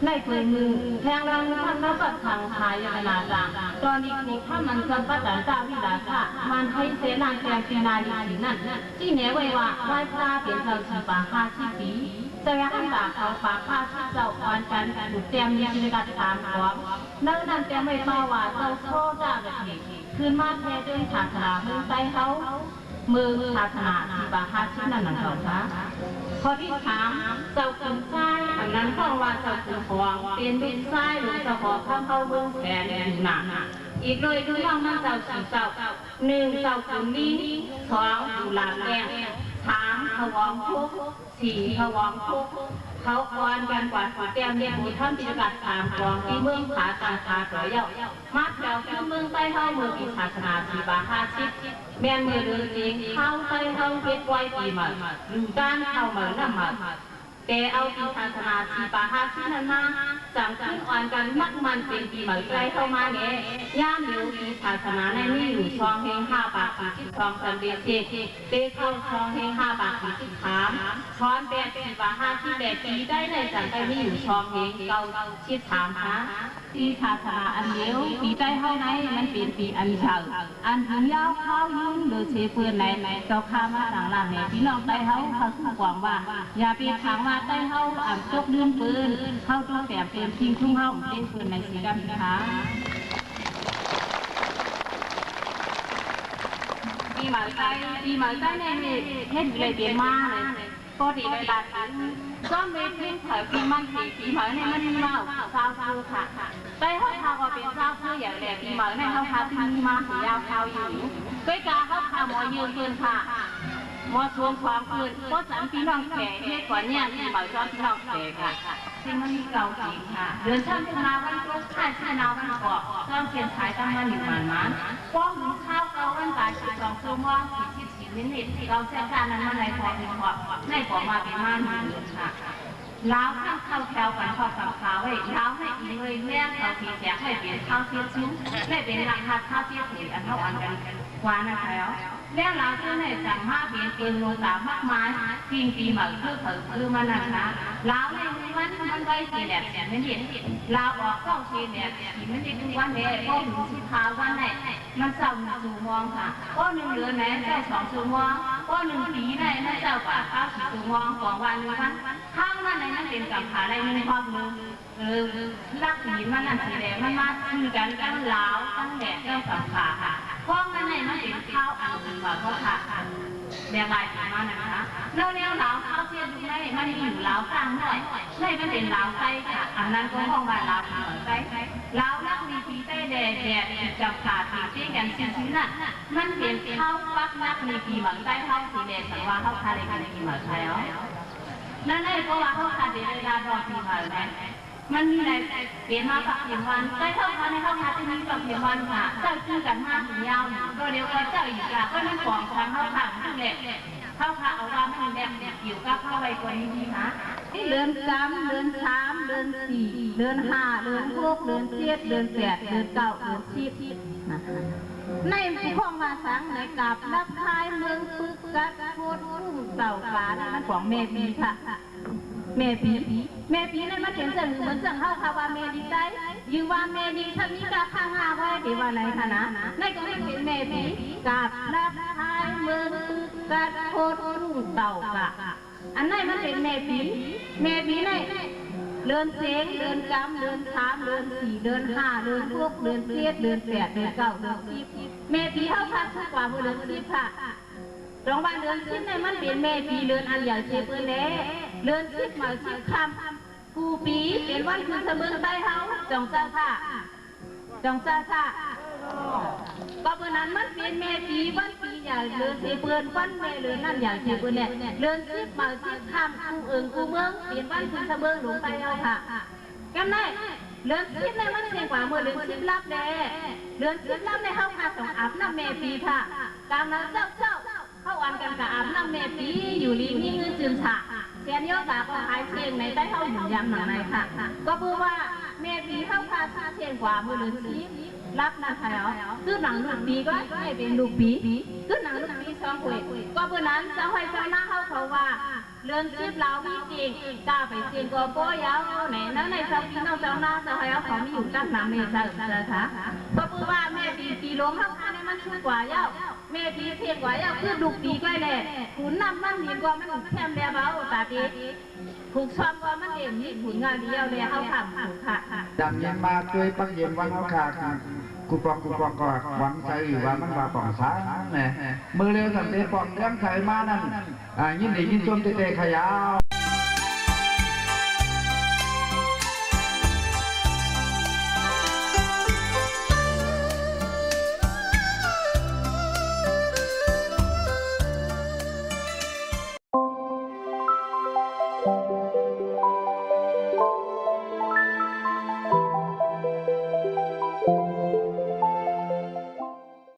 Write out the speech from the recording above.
ในปืนมือแทงรังท่านนับทางขายยนาจางตอนนี้ถูกถ้ามันจะประจันเจ้าวิลาค่ะมันให้เสนาแกงปีนาลีสีนั่นที่เหนือไว้ว่าไหว้พระเปลี่ยนเจ้าชีปาค่าชีปีเจ้าหันตาเขาปากค่าชีเจ้าอ่อนกันถูกเตรียมมีกิจการตามพร้อมนั่นเตรียมไว้มาว่าเจ้าโซ่เจ้าแบบนี้คืนมาแท้ด้วยศาสนาเมืองใจเขามือศาสนาชีปาค่าชีนั่นนั่นเขาค่ะข้อที่สามเจ้าคุณไส้อันนั้นข้องว่าเจ้าคุณหวงเป็นลูกไส้หรือเจ้าของข้างเข้าเมืองแสนอยู่หนักอีกเลยคือว่ามันเจ้าสี่เจ้าหนึ่งเจ้าคุณลิ้นสองอยู่หลังแดงสามขวองคุกสี่ขวองคุกเขาควนกันกว่าเตรียมเนี่ยผู้ท่านพิจารณาตามกองที่เมืองขาตาขาเสยเยามาแถวที่เมืองใต้เข้าเมืองอิศาสนาสีบาฮาชิดแม่นมือเดินจริงเข้าใต้เข้าเพชรไว้ปีมาดูด้านเข้าเหมือนน้ำมันแต่เอาอิศาสนาสีบาฮาชิดนั้นมาจังขึ้นอ่อนกันมักมันเป็นปีเหมือนไรเข้ามาเนี่ยย่ามอยู่อิศาสนาในนี่อยู่ช่องเฮงห้าปากสีชิดช่องสันเดียเตเข้าช่องเฮงห้าปากสีชิดถามช้อนแปดสีบาฮาชิดแบบปีได้ในจังไปนี่อยู่ช่องเฮงเก้าชิดถามคะที่ศาสนาอันเดียวปีใจเท่าไหนมันเป็นปีอันเฉาอันถึงยาวเข้ายุ่งหรือเชเพื่อนไหนเจ้าข้ามาต่างหลังเนี่ยพี่น้องใจเขาสู้กว่างว่าอย่าปีทางว่าใจเขาอ่ำจกเลื่อนปืนเข้าตัวแสบเป็นทิ้งทุ่งเข้าเป็นปืนในสีดำนะคะปีหมายใจในเฮ็ดเลยเปลี่ยนมาเลยก็ดีเวลาถึงก็ไม่เพียงแต่ปีมันปีหมายในมันมีมาซาวคือค่ะใจเขาทาว่าเป็นซาวคืออย่างแหลกปีหมายในเขาทาที่มีมาสียาวเขาอยู่ก้อยกาเขาทาหมอยืนปืนค่ะหมอสวมความปืนก็สันพี่น้องแก่เฮ็ดกว่าเนี่ยปีหมายซ้อนพี่น้องแก่ค่ะซึ่งมันมีเก่าจริงค่ะเดือนช่างเป็นนาวันก็ใช่ใช่นาวันกอกช่างเขียนขายตั้งมันอยู่มันป้องหูข้าวเก่าวันตายสิบสองชั่วโมงสิบนิดเราเส้นการนั้นมาในพอเป็นพอในพอมาเป็นม่านอยู่ค่ะล้าวข้างเข้าแถวกันพอสับขาไว้ล้าวให้อีเลยแม่เขาสีแสงให้เปลี่ยนข้าวเสียชิ้นไม่เป็นราคาข้าวเสียสีอันเท่าอันกันกว่านะแล้วแล้วเราเจ้าในสั่งมาเปลี่ยนปืนโลตามากมายทิ้งปีเหมือนคือมันนะคะล้าวในมันไว้สีแหลกเสียไม่เห็นล้าวออกเข้าสีแหลกสีไม่ได้ทุกวันเลยก็ถึงที่พาวันไหนมันเศร้าสู่มองค่ะก็หนึ่งเดือนไหนเจ้าสองสู่มองก็หนึ่งปีไหนนั่นเจ้าป่าข้าวสู่มองของวันหนึ่งวันข้างนั้นไหนนั่นเป็นกับขาในหนึ่งความหนึ่งลักสีมันนั่นสีแดงมันมาคือกันตั้งล้าวตั้งแหลกเจ้าสังขาค่ะข้องนั้นไหนมันเป็นข้าวอันหนึ่งว่าเขาขาดแบ่งลายมานะคะแล้วแนวล้าวข้าวเสียดูได้มันอยู่ล้าวกลางหน่อยใช่มันเป็นล้าวไส้ค่ะอันนั้นก็ห้องบ้านล้าวเหมือนไส้ล้าวนักมีผีไส้แดดจับขาดผีเจ๊กันชิ้นน่ะมันเป็นข้าวปักนักมีผีเหมือนไส้ข้าวสีแดงสังว่าข้าวคาเลกันผีเหมือนไส้แล้วนั่นไอ้เพราะว่าข้าวคาเดลาดอกผีเหมือนไส้มันมีอะไรเปลี่ยนมาปักเปลี่ยนวันใกล้เข้ามาในเข้ามาที่นี่ปักเปลี่ยนวันค่ะเจ้าชื่อกันมาถึงยาวก็เดียวกันเจ้าอีกอ่ะก็นั่นของทางเข้าทางนั่นแหละเข้าค่ะเอาว่ามันแบบอยู่ก็เข้าไปกว่านี้ดีนะเดือน3เดือน3เดือน4เดือน5เดือน6เดือน7เดือน8เดือน9เดือน10นะคะในของมาสังในกับนักทายเมืองปึกกัดโคตรเต่าปลานั่นของเมปีค่ะเมปีในมาเขียนเสื่อเหมือนเสื่อเข้าคาว่าเมดีได้ยืมว่าเมดีทำนี้ก็ข้างหน้าไว้ดีว่าอะไรคะนะในก็ไม่เป็นเมปีกับนักทายเมืองปึกกัดโคตรเต่ากะอันไหนมันเป็นเมปีในเดือนเสียงเดือนกำเดือน3เดือน4เดือน5เดือน6เดือน7เดือน8เดือน9เดือน10เมปีเข้าพักทุกกว่าเดือน10ค่ะตรงวันเดือน10ในมันเป็นเมปีเดือนอันใหญ่เชื่อเพื่อนแล้วเดือน10มา10คำกูปีเป็นวันคืนเสมอใต้เฮาจงเจ้าค่ะก็เมื่อนั้นมันเป็นเมปีวันปีใหญ่เดือนเชื่อเพื่อนวันเมเดือนนั่นใหญ่เชื่อเพื่อนเนี่ยเดือน10มา10คำกูกูเมืองเป็นวันคืนเสมอหลวงใต้เฮาค่ะกำไนเดือน10ในมันเสียงกว่าเมื่อเดือน10รับแน่เดือน10รับในเฮาค่ะต้องอาบน้ำเมปีค่ะกำนั้นเจ้าเข้าวันกันกับอาบน้ำเมปีอยู่ริมนี่เงินจืนฉะเชียนยอดตาก็หายเชียงในใต้เข้าอยู่ยำหนังในค่ะก็พูดว่าเมปีเข้าคาชาเชียงกว่ามือเดือน10รับนะคะคือหนังลูกปีก็ไม่เป็นลูกปีคือหนังลูกปี2 ขวดก็เมื่อนั้นจะให้เจ้าหน้าเขาว่า เรือนชีพเรามีจริงกล้าไปเสี่ยงก็โป้ยาวไหนนั่นในชาวพี่น้องชาวนาชาวไร่เขาไม่อยู่ตั้งนานเมษาค่ะก็พูดว่าแม่ตีลงเข้ามาในมันชุกกว่ายาวแม่ตีเทียงกว่ายาวคือลูกตีใกล้แหละขุนนำมันดีกว่ามันแคมเดียบเอาตาตีถูกซ้อมว่ามันเอ็มนี่ผลงานเดียวเลยเขาทำถูกค่ะดังเย็นมาช่วยปักเย็นวันเอาขาดกูปองก็หวังใจว่ามันว่าปองสาแหมมือเร็วสันติปองเลี้ยงไข่มานั่นยินดียินชมเตะขยาว